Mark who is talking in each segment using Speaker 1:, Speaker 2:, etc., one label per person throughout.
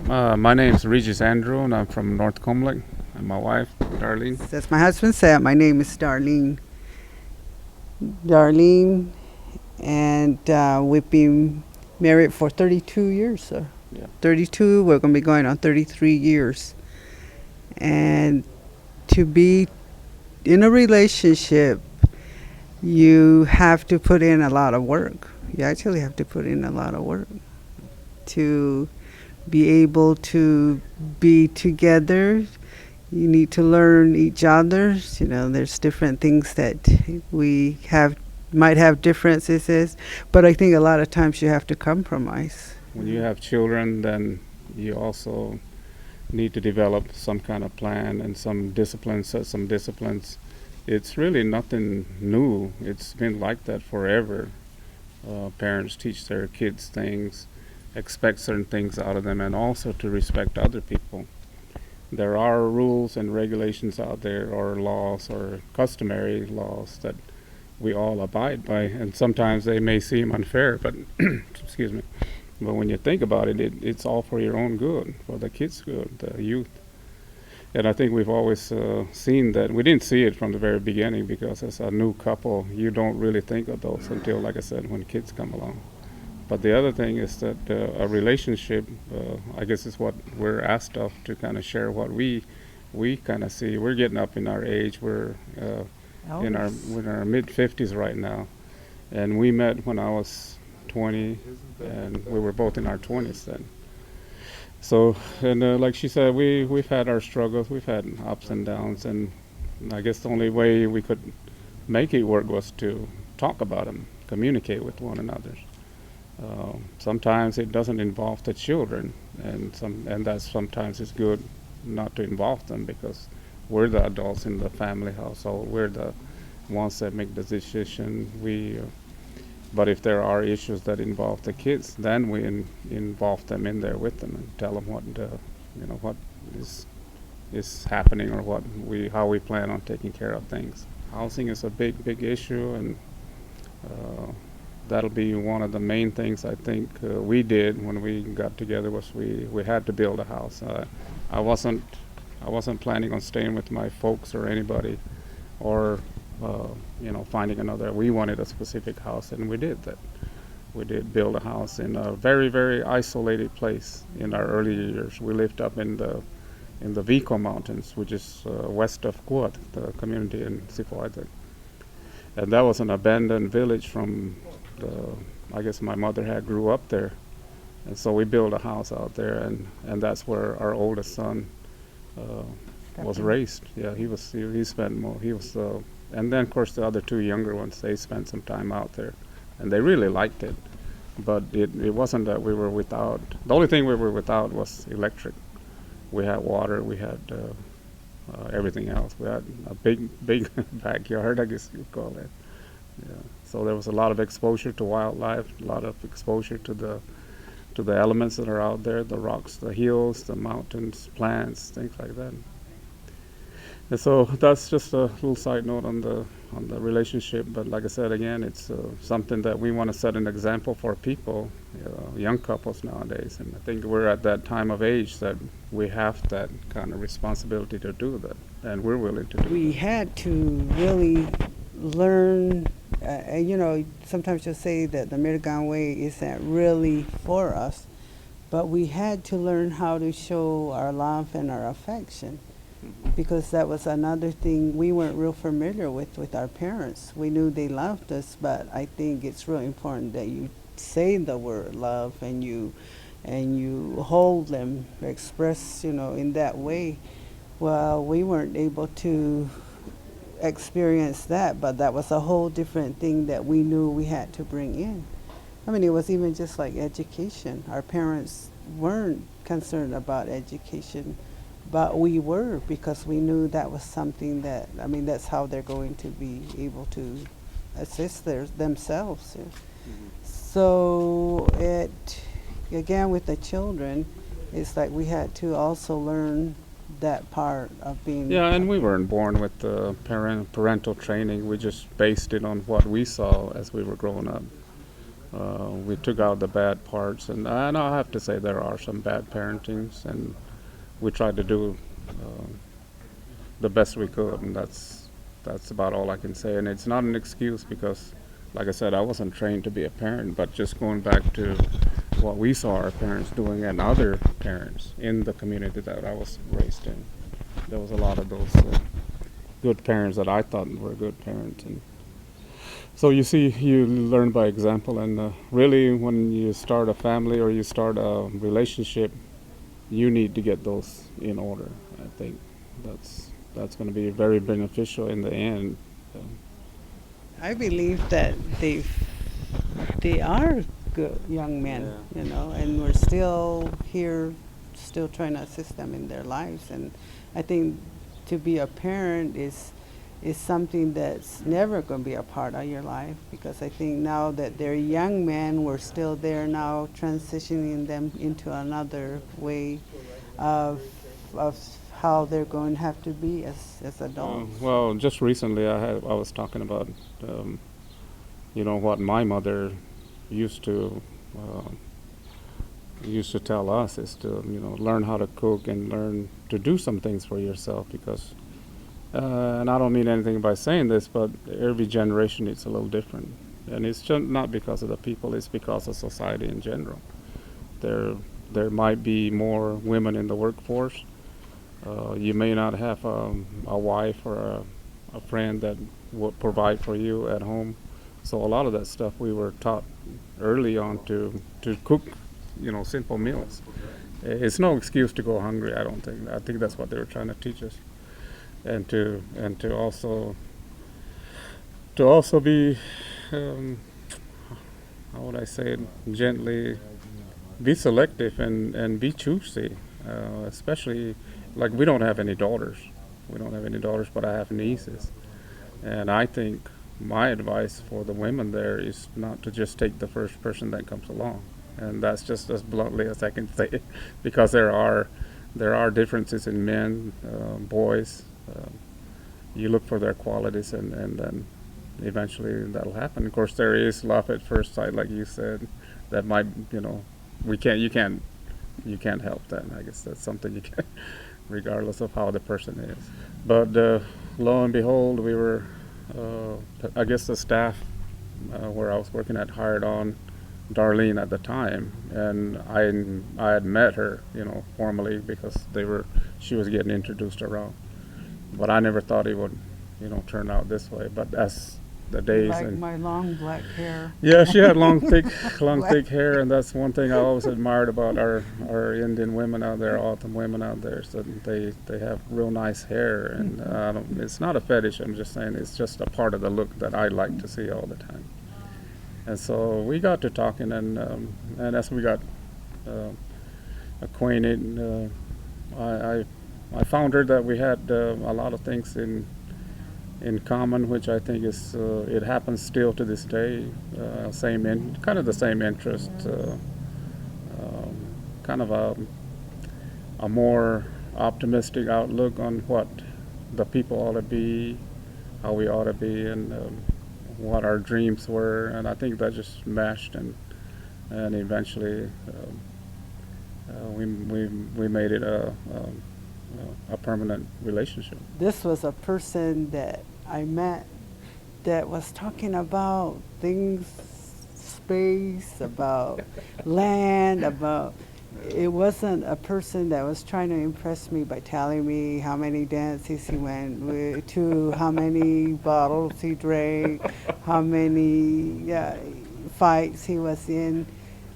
Speaker 1: My name is Regis Andrew, and I'm from North Komelik. And my wife, Darlene.
Speaker 2: That's my husband Sam. My name is Darlene. Darlene, and we've been married for 32 years, sir.
Speaker 1: Yeah.
Speaker 2: 32, we're going to be going on 33 years. And to be in a relationship, you have to put in a lot of work. You actually have to put in a lot of work to be able to be together. You need to learn each other. You know, there's different things that we might have differences, but I think a lot of times you have to compromise.
Speaker 1: When you have children, then you also need to develop some kind of plan and some disciplines, set some disciplines. It's really nothing new. It's been like that forever. Parents teach their kids things, expect certain things out of them, and also to respect other people. There are rules and regulations out there, or laws, or customary laws that we all abide by, and sometimes they may seem unfair, but excuse me. But when you think about it, it's all for your own good, for the kids' good, the youth. And I think we've always seen that. We didn't see it from the very beginning because as a new couple, you don't really think of those until, like I said, when kids come along. But the other thing is that a relationship, I guess, is what we're asked of to kind of share what we kind of see. We're getting up in our age. We're in our mid-50s right now, and we met when I was 20, and we were both in our 20s then. So, and like she said, we've had our struggles. We've had ups and downs, and I guess the only way we could make it work was to talk about them, communicate with one another. Sometimes it doesn't involve the children, and that sometimes it's good not to involve them because we're the adults in the family household. We're the ones that make the decision. But if there are issues that involve the kids, then we involve them in there with them and tell them what is happening or how we plan on taking care of things. Housing is a big issue, and that'll be one of the main things I think we did when we got together was we had to build a house. I wasn't planning on staying with my folks or anybody, or finding another. We wanted a specific house, and we did that. We did build a house in a very isolated place in our early years. We lived up in the Vico Mountains, which is west of Kuat, the community in Sifuaita. And that was an abandoned village from I guess my mother had grew up there. And so we built a house out there, and that's where our oldest son was raised. Yeah, he spent more. He was, and then of course the other two younger ones, they spent some time out there, and they really liked it. But it wasn't that we were without. The only thing we were without was electric. We had water. We had everything else. We had a big backyard, I guess you'd call it. Yeah. So there was a lot of exposure to wildlife, a lot of exposure to the elements that are out there, the rocks, the hills, the mountains, plants, things like that. And so that's just a little side note on the relationship. But like I said, again, it's something that we want to set an example for people, young couples nowadays. And I think we're at that time of age that we have that kind of responsibility to do that, and we're willing to do it.
Speaker 2: We had to really learn. Sometimes you'll say that the American way isn't really for us, but we had to learn how to show our love and our affection, because that was another thing we weren't real familiar with our parents. We knew they loved us, but I think it's really important that you say the word love and you hold them, express, in that way. Well, we weren't able to experience that, but that was a whole different thing that we knew we had to bring in. I mean, it was even just like education. Our parents weren't concerned about education, but we were, because we knew that was something that's how they're going to be able to assist themselves. So again, with the children, it's like we had to also learn that part of being.
Speaker 1: Yeah, and we weren't born with the parental training. We just based it on what we saw as we were growing up. We took out the bad parts, and I have to say there are some bad parentings, and we tried to do uh, the best we could, and that's about all I can say. And it's not an excuse because, like I said, I wasn't trained to be a parent, but just going back to what we saw our parents doing and other parents in the community that I was raised in, there was a lot of those good parents that I thought were good parents. And so you see, you learn by example, and really, when you start a family or you start a relationship, you need to get those in order. I think that's going to be very beneficial in the end.
Speaker 2: I believe that they are good young men, you know, and we're still here, still trying to assist them in their lives. And I think to be a parent is something that's never going to be a part of your life, because I think now that they're young men, we're still there now transitioning them into another way of how they're going to have to be as adults.
Speaker 1: Well, just recently I was talking about what my mother used to uh, used to tell us is to learn how to cook and learn to do some things for yourself, because and I don't mean anything by saying this, but every generation is a little different, and it's just not because of the people, it's because of society in general. There might be more women in the workforce. You may not have a wife or a friend that will provide for you at home. So a lot of that stuff we were taught early on to cook, simple meals. It's no excuse to go hungry. I don't think. I think that's what they were trying to teach us, and to also be, how would I say it gently, be selective and be choosy, especially like we don't have any daughters. We don't have any daughters, but I have nieces, and I think my advice for the women there is not to just take the first person that comes along, and that's just as bluntly as I can say it, because there are differences in men, boys. You look for their qualities, and then eventually that'll happen. Of course, there is love at first sight, like you said. That might, you can't help that. I guess that's something you can, regardless of how the person is. But lo and behold, we were, I guess the staff where I was working at hired on Darlene at the time, and I had met her, formally, because she was getting introduced around. But I never thought it would, turn out this way. But as the days
Speaker 2: Like
Speaker 1: and
Speaker 2: my long black hair.
Speaker 1: yeah, she had long, thick hair, and that's one thing I always admired about our Indian women out there, O'odham women out there. So they have real nice hair, and it's not a fetish. I'm just saying it's just a part of the look that I like to see all the time. And so we got to talking, and as we got acquainted, I found her that we had a lot of things in common, which I think is it happens still to this day. Kind of the same interest, kind of a more optimistic outlook on what the people ought to be, how we ought to be, and what our dreams were. And I think that just meshed, and eventually we made it a permanent relationship.
Speaker 2: This was a person that I met that was talking about things, space, about land, about. It wasn't a person that was trying to impress me by telling me how many dances he went to, how many bottles he drank, how many fights he was in.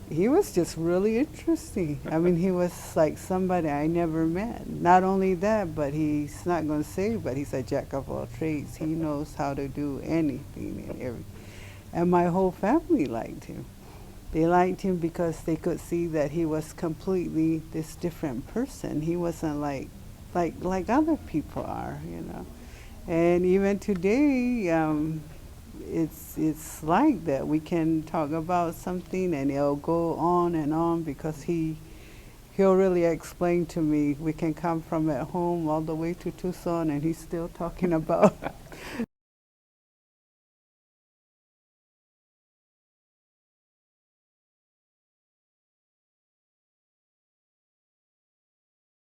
Speaker 2: He was just really interesting. I mean, he was like somebody I never met. Not only that, but he's not going to say, but he's a jack of all trades. He knows how to do anything and everything. And my whole family liked him. They liked him because they could see that he was completely this different person. He wasn't like other people are, And even today, it's like that. We can talk about something and it'll go on and on, because he'll really explain to me. We can come from at home all the way to Tucson and he's still talking about